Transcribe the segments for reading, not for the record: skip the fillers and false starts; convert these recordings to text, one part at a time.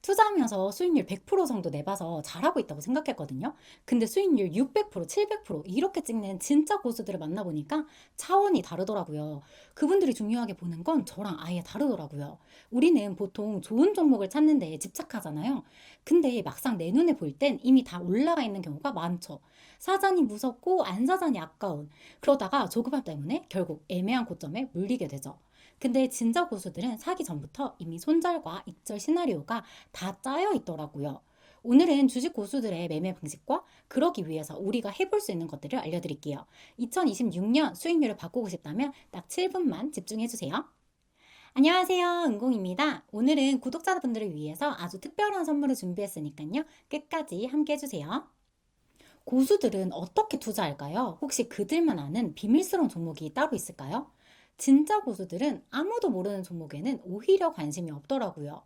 투자하면서 수익률 100% 정도 내봐서 잘하고 있다고 생각했거든요. 근데 수익률 600%, 700% 이렇게 찍는 진짜 고수들을 만나보니까 차원이 다르더라고요. 그분들이 중요하게 보는 건 저랑 아예 다르더라고요. 우리는 보통 좋은 종목을 찾는 데 집착하잖아요. 근데 막상 내 눈에 볼 땐 이미 다 올라가 있는 경우가 많죠. 사자니 무섭고 안 사자니 아까운. 그러다가 조급함 때문에 결국 애매한 고점에 물리게 되죠. 근데 진짜 고수들은 사기 전부터 이미 손절과 익절 시나리오가 다 짜여 있더라고요. 오늘은 주식 고수들의 매매 방식과 그러기 위해서 우리가 해볼 수 있는 것들을 알려드릴게요. 2026년 수익률을 바꾸고 싶다면 딱 7분만 집중해주세요. 안녕하세요. 은공입니다. 오늘은 구독자분들을 위해서 아주 특별한 선물을 준비했으니까요. 끝까지 함께 해주세요. 고수들은 어떻게 투자할까요? 혹시 그들만 아는 비밀스러운 종목이 따로 있을까요? 진짜 고수들은 아무도 모르는 종목에는 오히려 관심이 없더라고요.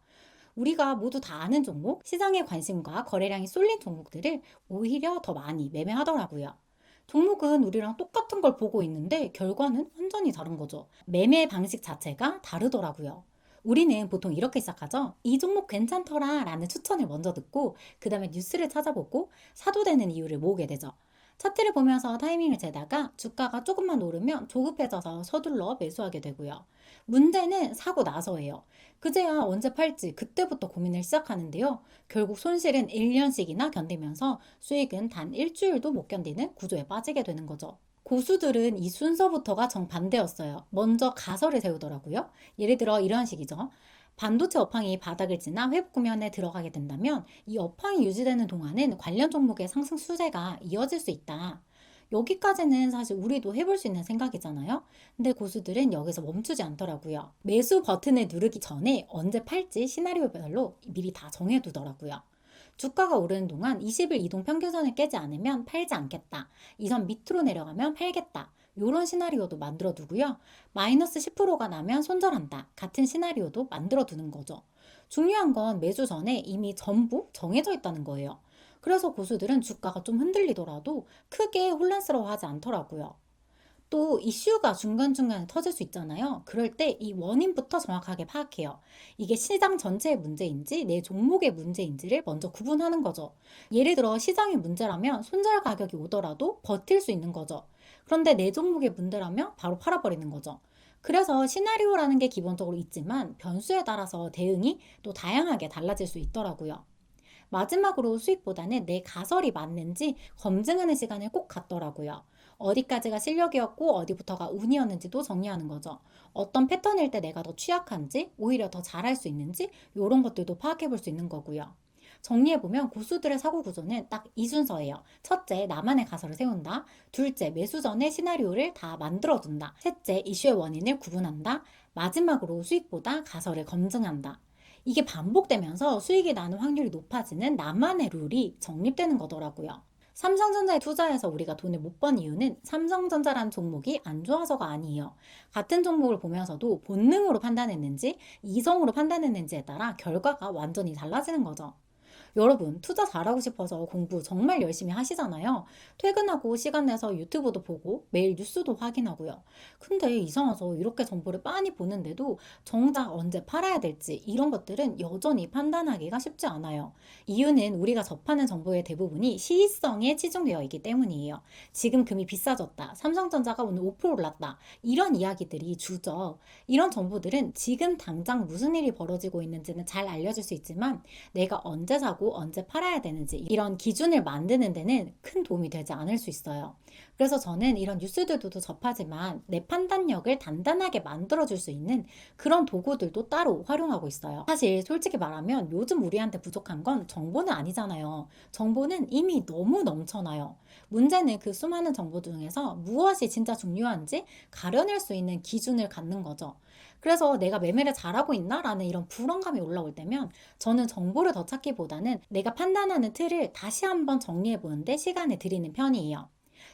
우리가 모두 다 아는 종목, 시장의 관심과 거래량이 쏠린 종목들을 오히려 더 많이 매매하더라고요. 종목은 우리랑 똑같은 걸 보고 있는데 결과는 완전히 다른 거죠. 매매 방식 자체가 다르더라고요. 우리는 보통 이렇게 시작하죠. 이 종목 괜찮더라 라는 추천을 먼저 듣고 그 다음에 뉴스를 찾아보고 사도 되는 이유를 모으게 되죠. 차트를 보면서 타이밍을 재다가 주가가 조금만 오르면 조급해져서 서둘러 매수하게 되고요. 문제는 사고 나서예요. 그제야 언제 팔지 그때부터 고민을 시작하는데요. 결국 손실은 1년씩이나 견디면서 수익은 단 일주일도 못 견디는 구조에 빠지게 되는 거죠. 고수들은 이 순서부터가 정반대였어요. 먼저 가설을 세우더라고요. 예를 들어 이런 식이죠. 반도체 업황이 바닥을 지나 회복 국면에 들어가게 된다면 이 업황이 유지되는 동안은 관련 종목의 상승 추세가 이어질 수 있다. 여기까지는 사실 우리도 해볼 수 있는 생각이잖아요. 근데 고수들은 여기서 멈추지 않더라고요. 매수 버튼을 누르기 전에 언제 팔지 시나리오별로 미리 다 정해두더라고요. 주가가 오르는 동안 20일 이동 평균선을 깨지 않으면 팔지 않겠다. 이 선 밑으로 내려가면 팔겠다. 이런 시나리오도 만들어 두고요. 마이너스 10%가 나면 손절한다. 같은 시나리오도 만들어 두는 거죠. 중요한 건 매수 전에 이미 전부 정해져 있다는 거예요. 그래서 고수들은 주가가 좀 흔들리더라도 크게 혼란스러워하지 않더라고요. 또 이슈가 중간중간에 터질 수 있잖아요. 그럴 때 이 원인부터 정확하게 파악해요. 이게 시장 전체의 문제인지 내 종목의 문제인지를 먼저 구분하는 거죠. 예를 들어 시장의 문제라면 손절 가격이 오더라도 버틸 수 있는 거죠. 그런데 내 종목의 문제라면 바로 팔아버리는 거죠. 그래서 시나리오라는 게 기본적으로 있지만 변수에 따라서 대응이 또 다양하게 달라질 수 있더라고요. 마지막으로 수익보다는 내 가설이 맞는지 검증하는 시간을 꼭 갖더라고요. 어디까지가 실력이었고 어디부터가 운이었는지도 정리하는 거죠. 어떤 패턴일 때 내가 더 취약한지 오히려 더 잘할 수 있는지 이런 것들도 파악해 볼 수 있는 거고요. 정리해보면 고수들의 사고 구조는 딱 이 순서예요. 첫째, 나만의 가설을 세운다. 둘째, 매수 전에 시나리오를 다 만들어둔다. 셋째, 이슈의 원인을 구분한다. 마지막으로 수익보다 가설을 검증한다. 이게 반복되면서 수익이 나는 확률이 높아지는 나만의 룰이 정립되는 거더라고요. 삼성전자에 투자해서 우리가 돈을 못 번 이유는 삼성전자라는 종목이 안 좋아서가 아니에요. 같은 종목을 보면서도 본능으로 판단했는지 이성으로 판단했는지에 따라 결과가 완전히 달라지는 거죠. 여러분, 투자 잘하고 싶어서 공부 정말 열심히 하시잖아요. 퇴근하고 시간 내서 유튜브도 보고 매일 뉴스도 확인하고요. 근데 이상하죠. 이렇게 정보를 많이 보는데도 정작 언제 팔아야 될지 이런 것들은 여전히 판단하기가 쉽지 않아요. 이유는 우리가 접하는 정보의 대부분이 시의성에 치중되어 있기 때문이에요. 지금 금이 비싸졌다. 삼성전자가 오늘 5% 올랐다. 이런 이야기들이 주죠. 이런 정보들은 지금 당장 무슨 일이 벌어지고 있는지는 잘 알려줄 수 있지만 내가 언제 사고 언제 팔아야 되는지 이런 기준을 만드는 데는 큰 도움이 되지 않을 수 있어요. 그래서 저는 이런 뉴스들도 접하지만 내 판단력을 단단하게 만들어줄 수 있는 그런 도구들도 따로 활용하고 있어요. 사실 솔직히 말하면 요즘 우리한테 부족한 건 정보는 아니잖아요. 정보는 이미 너무 넘쳐나요. 문제는 그 수많은 정보 중에서 무엇이 진짜 중요한지 가려낼 수 있는 기준을 갖는 거죠. 그래서 내가 매매를 잘하고 있나? 라는 이런 불안감이 올라올 때면 저는 정보를 더 찾기보다는 내가 판단하는 틀을 다시 한번 정리해 보는데 시간을 들이는 편이에요.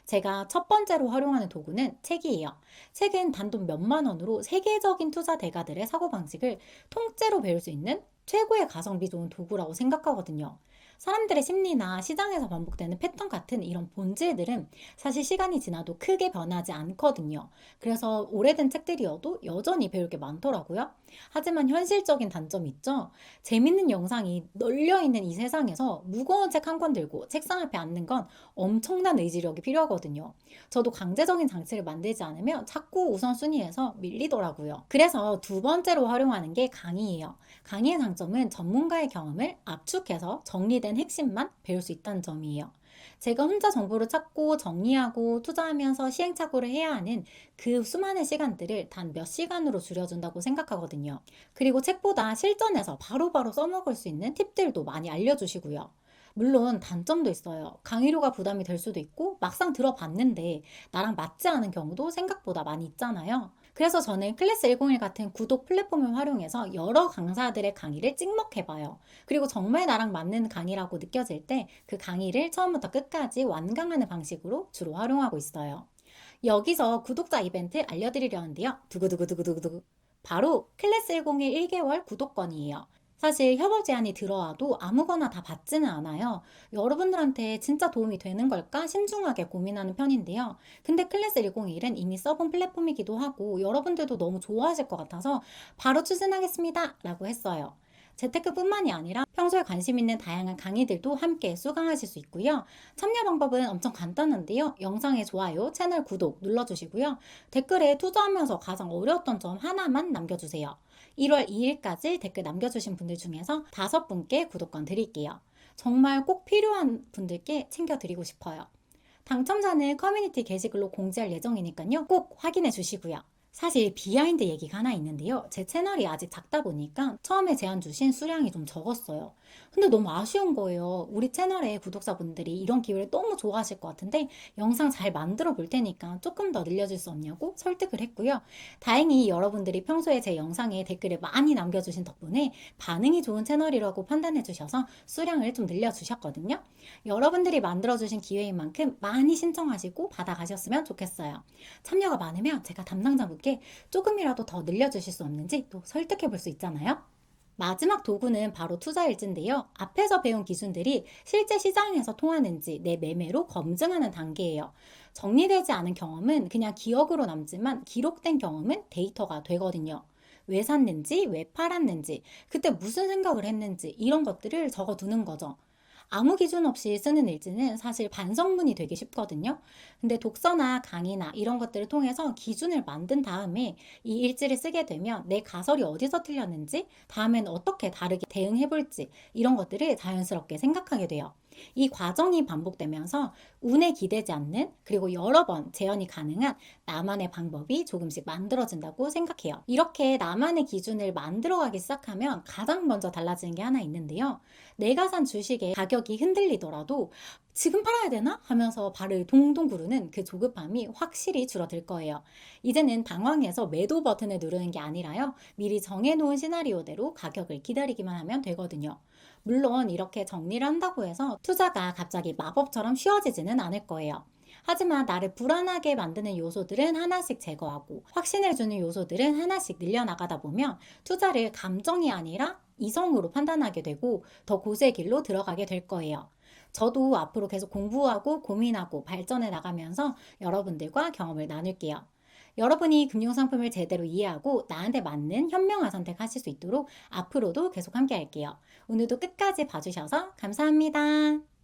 제가 첫 번째로 활용하는 도구는 책이에요. 책은 단돈 몇만 원으로 세계적인 투자 대가들의 사고방식을 통째로 배울 수 있는 최고의 가성비 좋은 도구라고 생각하거든요. 사람들의 심리나 시장에서 반복되는 패턴 같은 이런 본질들은 사실 시간이 지나도 크게 변하지 않거든요. 그래서 오래된 책들이어도 여전히 배울 게 많더라고요. 하지만 현실적인 단점이 있죠. 재밌는 영상이 널려 있는 이 세상에서 무거운 책 한 권 들고 책상 앞에 앉는 건 엄청난 의지력이 필요하거든요. 저도 강제적인 장치를 만들지 않으면 자꾸 우선순위에서 밀리더라고요. 그래서 두 번째로 활용하는 게 강의예요. 강의의 장점은 전문가의 경험을 압축해서 정리된 핵심만 배울 수 있다는 점이에요. 제가 혼자 정보를 찾고 정리하고 투자하면서 시행착오를 해야 하는 그 수많은 시간들을 단 몇 시간으로 줄여준다고 생각하거든요. 그리고 책보다 실전에서 바로바로 써먹을 수 있는 팁들도 많이 알려주시고요. 물론 단점도 있어요. 강의료가 부담이 될 수도 있고 막상 들어봤는데 나랑 맞지 않은 경우도 생각보다 많이 있잖아요. 그래서 저는 클래스 101 같은 구독 플랫폼을 활용해서 여러 강사들의 강의를 찍먹해봐요. 그리고 정말 나랑 맞는 강의라고 느껴질 때 그 강의를 처음부터 끝까지 완강하는 방식으로 주로 활용하고 있어요. 여기서 구독자 이벤트 알려드리려는데요. 두구두구두구두구. 바로 클래스 101 1개월 구독권이에요. 사실 협업 제안이 들어와도 아무거나 다 받지는 않아요. 여러분들한테 진짜 도움이 되는 걸까 신중하게 고민하는 편인데요. 근데 클래스 101은 이미 써본 플랫폼이기도 하고 여러분들도 너무 좋아하실 것 같아서 바로 추진하겠습니다 라고 했어요. 재테크뿐만이 아니라 평소에 관심 있는 다양한 강의들도 함께 수강하실 수 있고요. 참여 방법은 엄청 간단한데요. 영상의 좋아요, 채널 구독 눌러주시고요. 댓글에 투자하면서 가장 어려웠던 점 하나만 남겨주세요. 1월 2일까지 댓글 남겨주신 분들 중에서 5분께 구독권 드릴게요. 정말 꼭 필요한 분들께 챙겨드리고 싶어요. 당첨자는 커뮤니티 게시글로 공지할 예정이니까요. 꼭 확인해 주시고요. 사실 비하인드 얘기가 하나 있는데요. 제 채널이 아직 작다 보니까 처음에 제안 주신 수량이 좀 적었어요. 근데 너무 아쉬운 거예요. 우리 채널의 구독자분들이 이런 기회를 너무 좋아하실 것 같은데 영상 잘 만들어 볼 테니까 조금 더 늘려줄 수 없냐고 설득을 했고요. 다행히 여러분들이 평소에 제 영상에 댓글을 많이 남겨주신 덕분에 반응이 좋은 채널이라고 판단해 주셔서 수량을 좀 늘려주셨거든요. 여러분들이 만들어주신 기회인 만큼 많이 신청하시고 받아가셨으면 좋겠어요. 참여가 많으면 제가 담당자분께 조금이라도 더 늘려주실 수 없는지 또 설득해 볼 수 있잖아요. 마지막 도구는 바로 투자일지인데요. 앞에서 배운 기준들이 실제 시장에서 통하는지 내 매매로 검증하는 단계예요. 정리되지 않은 경험은 그냥 기억으로 남지만 기록된 경험은 데이터가 되거든요. 왜 샀는지, 왜 팔았는지, 그때 무슨 생각을 했는지 이런 것들을 적어 두는 거죠. 아무 기준 없이 쓰는 일지는 사실 반성문이 되기 쉽거든요. 근데 독서나 강의나 이런 것들을 통해서 기준을 만든 다음에 이 일지를 쓰게 되면 내 가설이 어디서 틀렸는지, 다음엔 어떻게 다르게 대응해 볼지 이런 것들을 자연스럽게 생각하게 돼요. 이 과정이 반복되면서 운에 기대지 않는 그리고 여러 번 재현이 가능한 나만의 방법이 조금씩 만들어진다고 생각해요. 이렇게 나만의 기준을 만들어가기 시작하면 가장 먼저 달라지는 게 하나 있는데요. 내가 산 주식의 가격이 흔들리더라도 지금 팔아야 되나? 하면서 발을 동동 구르는 그 조급함이 확실히 줄어들 거예요. 이제는 당황해서 매도 버튼을 누르는 게 아니라요. 미리 정해놓은 시나리오대로 가격을 기다리기만 하면 되거든요. 물론 이렇게 정리를 한다고 해서 투자가 갑자기 마법처럼 쉬워지지는 않을 거예요. 하지만 나를 불안하게 만드는 요소들은 하나씩 제거하고 확신해주는 요소들은 하나씩 늘려나가다 보면 투자를 감정이 아니라 이성으로 판단하게 되고 더 고수의 길로 들어가게 될 거예요. 저도 앞으로 계속 공부하고 고민하고 발전해 나가면서 여러분들과 경험을 나눌게요. 여러분이 금융상품을 제대로 이해하고 나한테 맞는 현명한 선택하실 수 있도록 앞으로도 계속 함께 할게요. 오늘도 끝까지 봐주셔서 감사합니다.